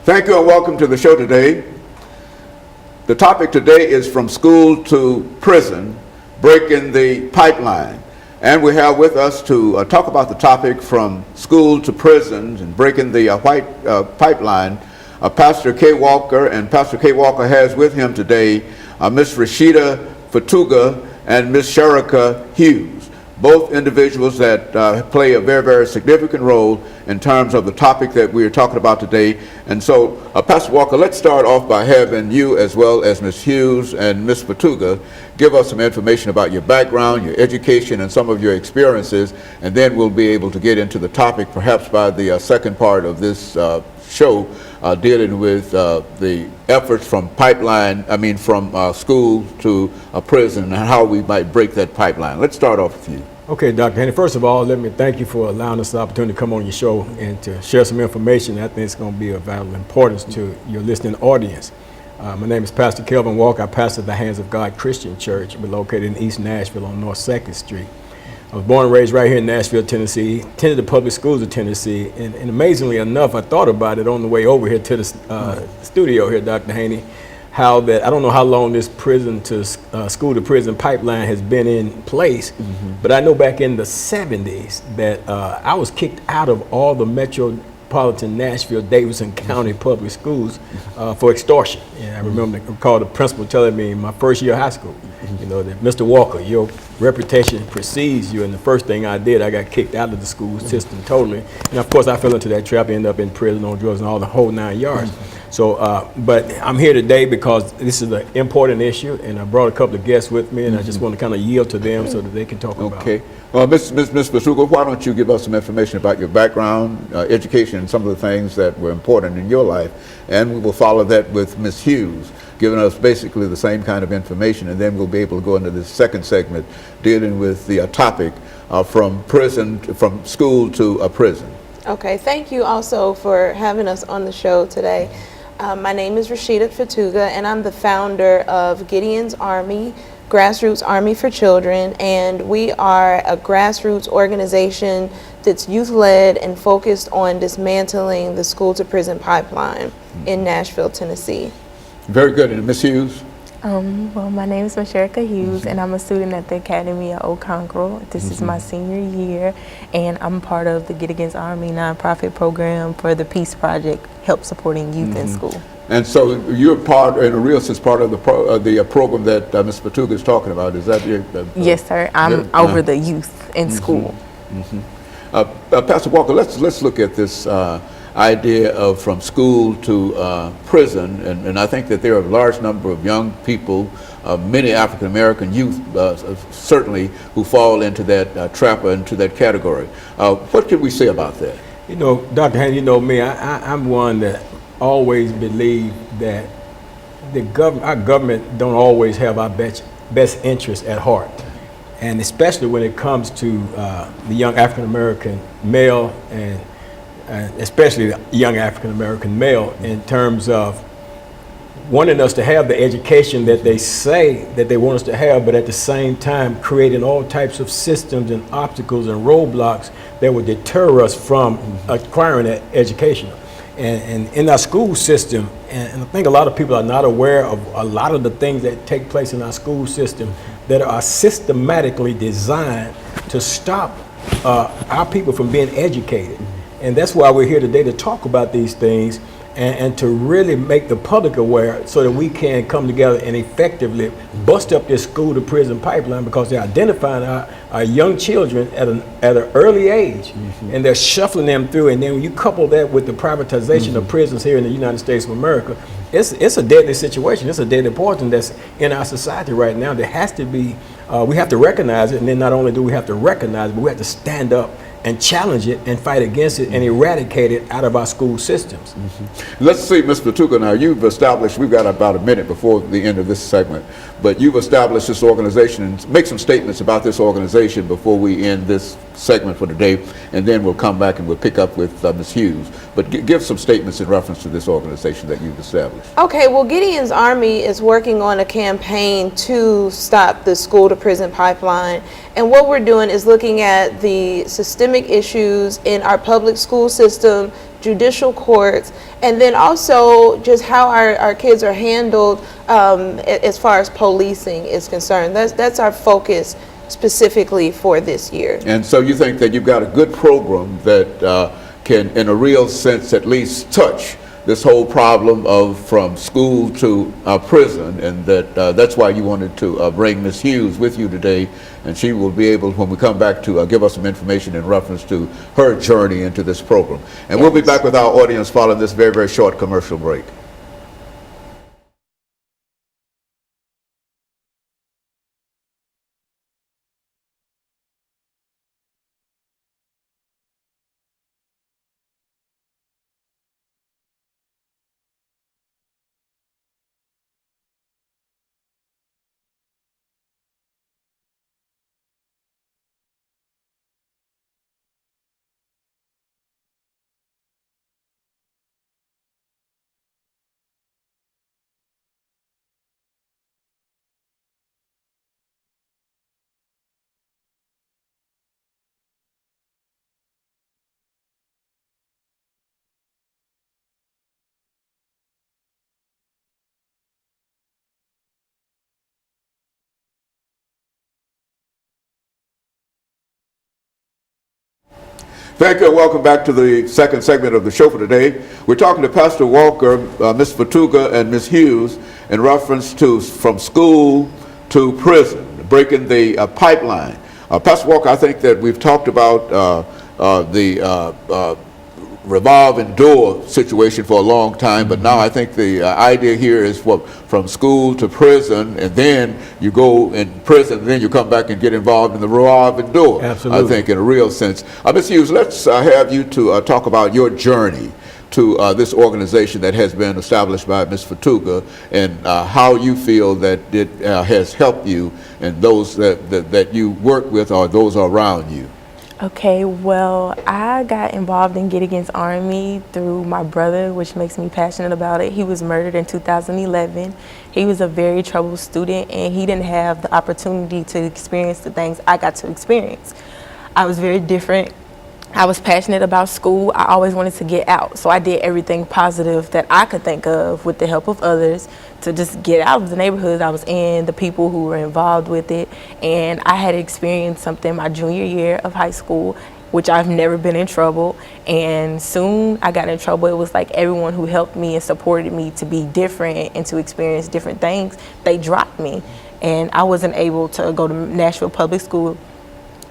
Thank you and welcome to the show today. The topic today is from school to prison, breaking the pipeline. And we have with us to talk about the topic from school to prisons and breaking the white pipeline, Pastor KWalker. And Pastor KWalker has with him today Ms. Rashida Fatuga and Ms. Sharika Hughes, both individuals that play a very, very significant role in terms of the topic that we are talking about today. And so, Pastor Walker, let's start off by having you, as well as Ms. Hughes and Ms. Fatuga, give us some information about your background, your education, and some of your experiences, and then we'll be able to get into the topic, perhaps by the second part of this show, dealing with the efforts from from school to a prison and how we might break that pipeline. Let's start off with you. Okay, Dr. Haney, first of all, let me thank you for allowing us the opportunity to come on your show and to share some information. I think it's going to be of valuable importance to your listening audience. My name is Pastor Kelvin Walker. I pastor the Hands of God Christian Church. We're located in East Nashville on North 2nd Street. I was born and raised right here in Nashville, Tennessee, attended the public schools of Tennessee, and amazingly enough, I thought about it on the way over here to the studio here, Dr. Haney, how that, I don't know how long this prison to school to prison pipeline has been in place, but I know back in the 70s that I was kicked out of all the metropolitan Nashville, Davidson County public schools for extortion. And I recall the principal telling me in my first year of high school, you know, that Mr. Walker, your reputation precedes you, and the first thing I did, I got kicked out of the school system totally. And of course I fell into that trap, ended up in prison on drugs and all the whole 9 yards. So, but I'm here today because this is an important issue, and I brought a couple of guests with me, and I just want to kind of yield to them so that they can talk about it. Okay. Well, Ms. Basuga, why don't you give us some information about your background, education, and some of the things that were important in your life, and we will follow that with Ms. Hughes, giving us basically the same kind of information, and then we'll be able to go into this second segment dealing with the topic from school to a prison. Okay, thank you also for having us on the show today. My name is Rashida Fatuga, and I'm the founder of Gideon's Army, Grassroots Army for Children, and we are a grassroots organization that's youth-led and focused on dismantling the school-to-prison pipeline in Nashville, Tennessee. Very good. And Ms. Hughes? Well, my name is Sharika Hughes, and I'm a student at the Academy of Oconqueror. This is my senior year, and I'm part of the Gideon's Army nonprofit program for the Peace Project, help supporting youth in school. And so you're part, in a real sense, part of the program that Ms. Fatuga is talking about. Is that your? Yes, sir. I'm over the youth in school. Pastor Walker, let's look at this idea of from school to prison, and I think that there are a large number of young people, many African American youth certainly, who fall into that trap or into that category. What can we say about that? You know, Dr. Haney, you know me, I'm one that always believe that our government don't always have our best interests at heart. And especially when it comes to the young African American male, and especially the young African American male, in terms of wanting us to have the education that they say that they want us to have, but at the same time creating all types of systems and obstacles and roadblocks that would deter us from acquiring that education. And in our school system, and I think a lot of people are not aware of a lot of the things that take place in our school system that are systematically designed to stop our people from being educated. And that's why we're here today, to talk about these things and to really make the public aware so that we can come together and effectively bust up this school to prison pipeline, because they're identifying our young children at an early age, and they're shuffling them through. And then when you couple that with the privatization of prisons here in the United States of America, it's a deadly situation. It's a deadly poison that's in our society right now. There has to be, we have to recognize it, and then not only do we have to recognize it, but we have to stand up and challenge it and fight against it and eradicate it out of our school systems. Let's see, Ms. Fatuga, now you've established, we've got about a minute before the end of this segment, but you've established this organization, and make some statements about this organization before we end this segment for today, and then we'll come back and we'll pick up with Ms. Hughes. But give some statements in reference to this organization that you've established. Okay, well, Gideon's Army is working on a campaign to stop the school to prison pipeline. And what we're doing is looking at the systemic issues in our public school system, judicial courts, and then also just how our kids are handled as far as policing is concerned. That's our focus specifically for this year. And so you think that you've got a good program that can, in a real sense, at least touch this whole problem of from school to prison, and that's why you wanted to bring Ms. Hughes with you today, and she will be able, when we come back, to give us some information in reference to her journey into this program. And we'll be back with our audience following this very, very short commercial break. Thank you, and welcome back to the second segment of the show for today. We're talking to Pastor Walker, Ms. Fatuga, and Ms. Hughes in reference to from school to prison, breaking the pipeline. Pastor Walker, I think that we've talked about the revolving door situation for a long time, but now I think the idea here is from school to prison, and then you go in prison, and then you come back and get involved in the revolving door. Absolutely. I think in a real sense. Ms. Hughes, let's have you to talk about your journey to this organization that has been established by Ms. Fatuga, and how you feel that it has helped you and those that you work with or those around you. Okay, well, I got involved in Get Against Army through my brother, which makes me passionate about it. He was murdered in 2011. He was a very troubled student, and he didn't have the opportunity to experience the things I got to experience. I was very different. I was passionate about school. I always wanted to get out, so I did everything positive that I could think of with the help of others to just get out of the neighborhood I was in, the people who were involved with it. And I had experienced something my junior year of high school, which I've never been in trouble. And soon I got in trouble. It was like everyone who helped me and supported me to be different and to experience different things, they dropped me. And I wasn't able to go to Nashville public school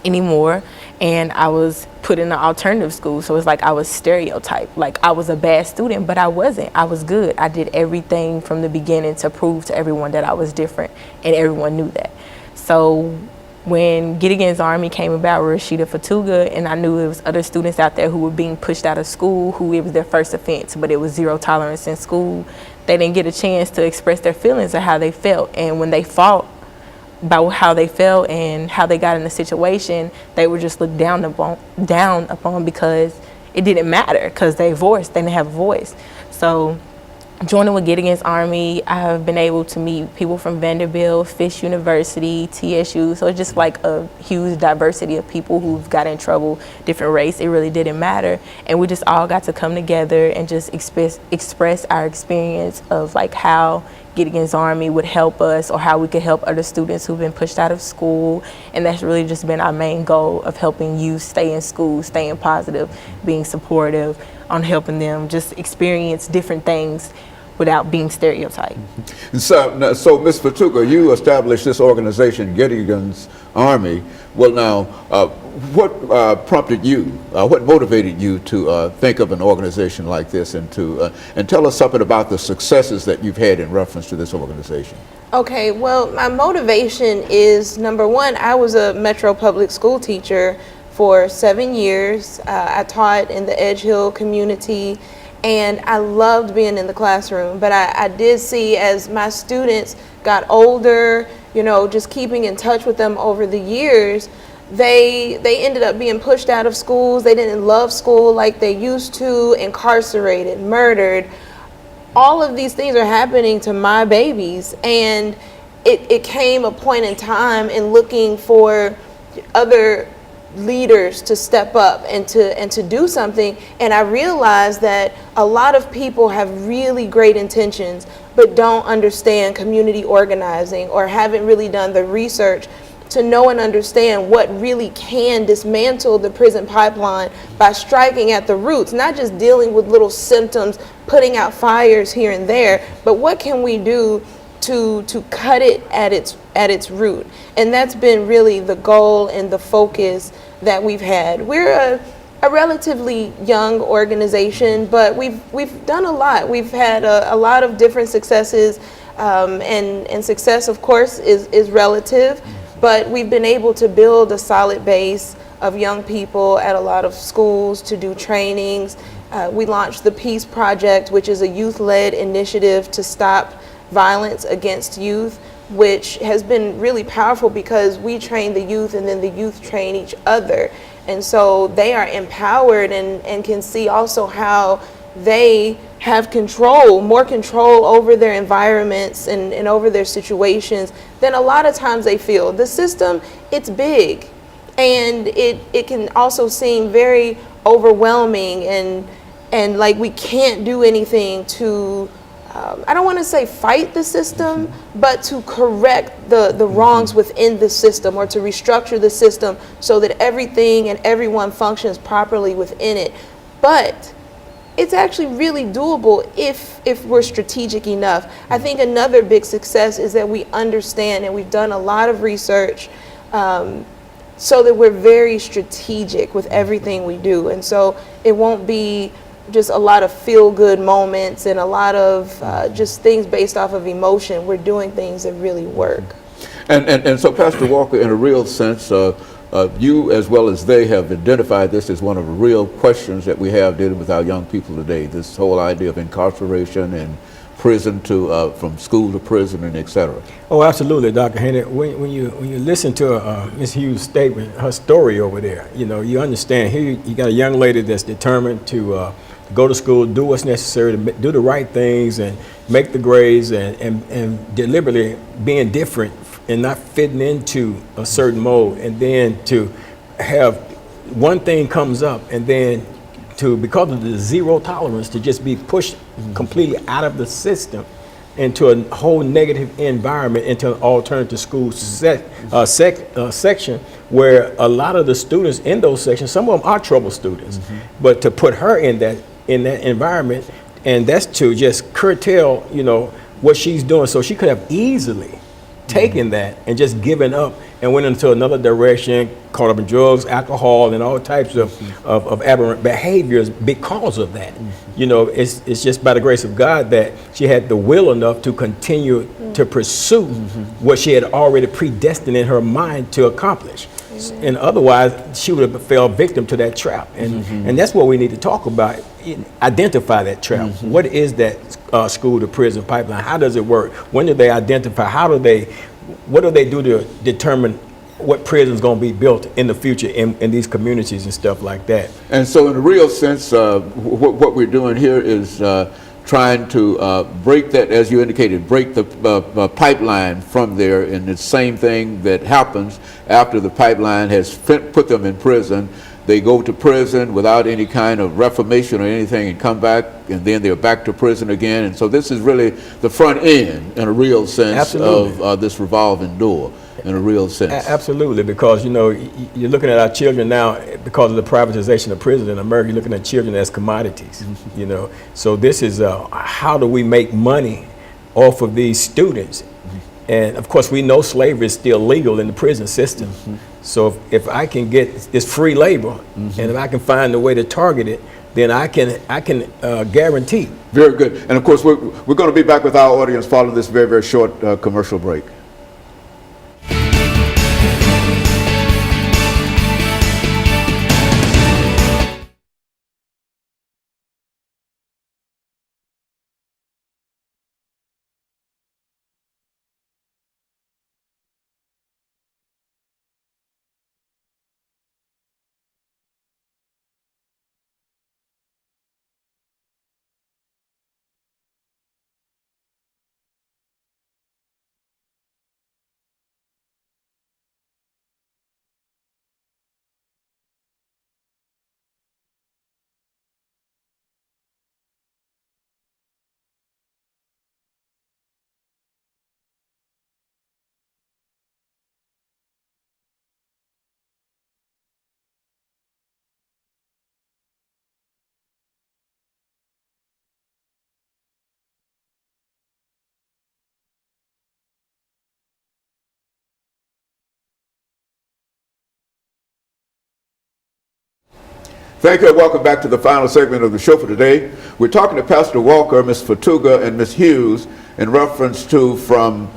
anymore, and I was put in an alternative school, so it's like I was stereotyped, like I was a bad student, but I wasn't. I was good. I did everything from the beginning to prove to everyone that I was different, and everyone knew that. So when Get Against Army came about with Rashida Fatuga, and I knew there was other students out there who were being pushed out of school, who it was their first offense, but it was zero tolerance in school, they didn't get a chance to express their feelings or how they felt, and when they fought about how they felt and how they got in the situation, they were just looked down upon because it didn't matter, because they didn't have a voice. So joining with Get Against Army, I have been able to meet people from Vanderbilt, Fisk University, TSU, so it's just like a huge diversity of people who've got in trouble, different race, it really didn't matter. And we just all got to come together and just express our experience of like how Get Against Army would help us, or how we could help other students who've been pushed out of school. And that's really just been our main goal, of helping youth stay in school, staying positive, being supportive, on helping them just experience different things without being stereotyped. So Ms. Fatuga, you established this organization, Get Against Army. Well, now, what prompted you, what motivated you to think of an organization like this, and tell us something about the successes that you've had in reference to this organization? Okay, well, my motivation is, number one, I was a Metro public school teacher for 7 years. I taught in the Edge Hill community, and I loved being in the classroom, but I did see, as my students got older, you know, just keeping in touch with them over the years, they ended up being pushed out of schools. They didn't love school like they used to, incarcerated, murdered. All of these things are happening to my babies, and it came a point in time in looking for other leaders to step up and to do something. And I realized that a lot of people have really great intentions but don't understand community organizing or haven't really done the research to know and understand what really can dismantle the prison pipeline by striking at the roots, not just dealing with little symptoms, putting out fires here and there, but what can we do to cut it at its root. And that's been really the goal and the focus that we've had. We're a relatively young organization, but we've done a lot. We've had a lot of different successes, and success, of course, is relative, but we've been able to build a solid base of young people at a lot of schools to do trainings. We launched the Peace Project, which is a youth-led initiative to stop violence against youth, which has been really powerful because we train the youth and then the youth train each other. And so they are empowered and can see also how they have control, more control over their environments and over their situations than a lot of times they feel. The system, it's big, and it can also seem very overwhelming and like we can't do anything to I don't want to say fight the system, but to correct the wrongs within the system, or to restructure the system so that everything and everyone functions properly within it. But it's actually really doable if we're strategic enough. I think another big success is that we understand, and we've done a lot of research so that we're very strategic with everything we do. And so it won't be just a lot of feel-good moments and a lot of just things based off of emotion. We're doing things that really work. And so, Pastor Walker, in a real sense, you as well as they have identified this as one of the real questions that we have dealing with our young people today, this whole idea of incarceration and prison to from school to prison and et cetera. Oh, absolutely, Dr. Henry. When you listen to Ms. Hughes' statement, her story over there, you understand here you got a young lady that's determined to go to school, do what's necessary to do the right things and make the grades and deliberately being different and not fitting into a certain mold, and then to have one thing comes up and then because of the zero tolerance to just be pushed completely out of the system into a whole negative environment, into an alternative school section where a lot of the students in those sections, some of them are trouble students, but to put her in that environment, and that's to just curtail, what she's doing. So she could have easily taken that and just given up and went into another direction, caught up in drugs, alcohol, and all types of aberrant behaviors because of that. It's just by the grace of God that she had the will enough to continue to pursue what she had already predestined in her mind to accomplish. And otherwise, she would have fell victim to that trap. And that's what we need to talk about. Identify that trap. What is that school to prison pipeline? How does it work? When do they identify? What do they do to determine what prison is going to be built in the future in these communities and stuff like that? And so in a real sense, what we're doing here is trying to break that, as you indicated, break the pipeline from there. And the same thing that happens after the pipeline has put them in prison. They go to prison without any kind of reformation or anything and come back, and then they're back to prison again. And so this is really the front end, in a real sense, of this revolving door, in a real sense. Absolutely, because, you're looking at our children now, because of the privatization of prison in America, you're looking at children as commodities, So this is how do we make money off of these students? And of course, we know slavery is still legal in the prison system. So if I can get this free labor, and if I can find a way to target it, then I can guarantee. Very good. And of course, we're going to be back with our audience following this very, very short commercial break. Thank you and welcome back to the final segment of the show for today. We're talking to Pastor Walker, Ms. Fatuga, and Ms. Hughes in reference to from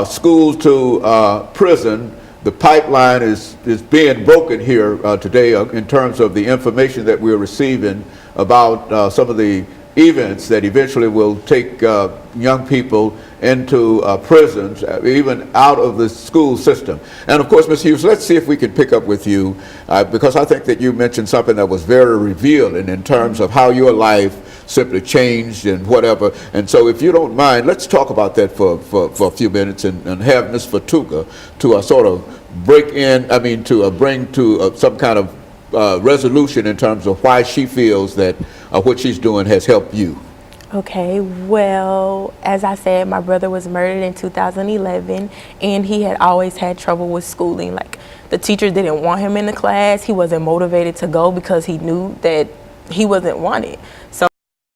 school to prison. The pipeline is being broken here today in terms of the information that we're receiving about some of the events that eventually will take young people into prisons, even out of the school system. And of course, Ms. Hughes, let's see if we can pick up with you, because I think that you mentioned something that was very revealing in terms of how your life simply changed and whatever. And so if you don't mind, let's talk about that for a few minutes and have Ms. Fatuga to sort of to bring to some kind of resolution in terms of why she feels that what she's doing has helped you. Okay, well, as I said, my brother was murdered in 2011, and he had always had trouble with schooling. Like, the teachers didn't want him in the class. He wasn't motivated to go because he knew that he wasn't wanted. So